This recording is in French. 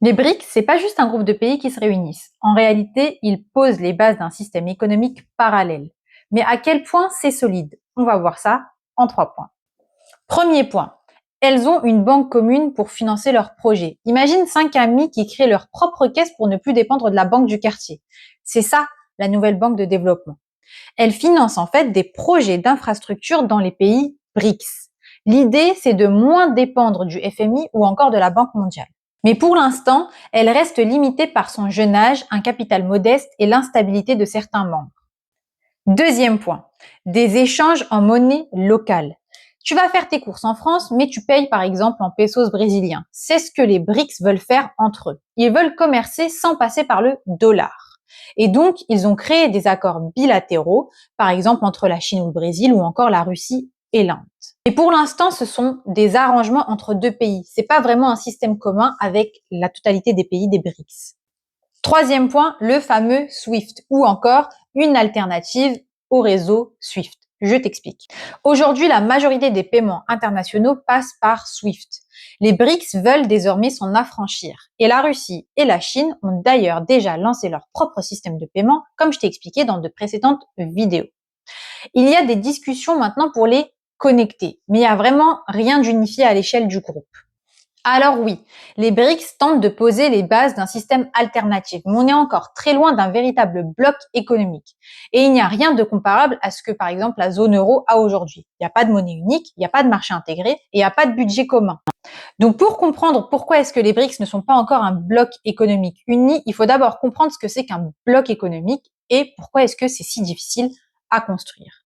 Les BRICS, c'est pas juste un groupe de pays qui se réunissent. En réalité, ils posent les bases d'un système économique parallèle. Mais à quel point c'est solide? On va voir ça en 3 points. Premier point, elles ont une banque commune pour financer leurs projets. Imagine 5 amis qui créent leur propre caisse pour ne plus dépendre de la banque du quartier. C'est ça, la nouvelle banque de développement. Elles financent en fait des projets d'infrastructure dans les pays BRICS. L'idée, c'est de moins dépendre du FMI ou encore de la Banque mondiale. Mais pour l'instant, elle reste limitée par son jeune âge, un capital modeste et l'instabilité de certains membres. Deuxième point, des échanges en monnaie locale. Tu vas faire tes courses en France, mais tu payes par exemple en pesos brésiliens. C'est ce que les BRICS veulent faire entre eux. Ils veulent commercer sans passer par le dollar. Et donc, ils ont créé des accords bilatéraux, par exemple entre la Chine ou le Brésil ou encore la Russie et l'Inde. Et pour l'instant, ce sont des arrangements entre deux pays. C'est pas vraiment un système commun avec la totalité des pays des BRICS. Troisième point, le fameux SWIFT ou encore une alternative au réseau SWIFT. Je t'explique. Aujourd'hui, la majorité des paiements internationaux passent par SWIFT. Les BRICS veulent désormais s'en affranchir. Et la Russie et la Chine ont d'ailleurs déjà lancé leur propre système de paiement, comme je t'ai expliqué dans de précédentes vidéos. Il y a des discussions maintenant pour les connecter, mais il n'y a vraiment rien d'unifié à l'échelle du groupe. Alors oui, les BRICS tentent de poser les bases d'un système alternatif, mais on est encore très loin d'un véritable bloc économique. Et il n'y a rien de comparable à ce que, par exemple, la zone euro a aujourd'hui. Il n'y a pas de monnaie unique, il n'y a pas de marché intégré et il n'y a pas de budget commun. Donc pour comprendre pourquoi est-ce que les BRICS ne sont pas encore un bloc économique uni, il faut d'abord comprendre ce que c'est qu'un bloc économique et pourquoi est-ce que c'est si difficile à construire.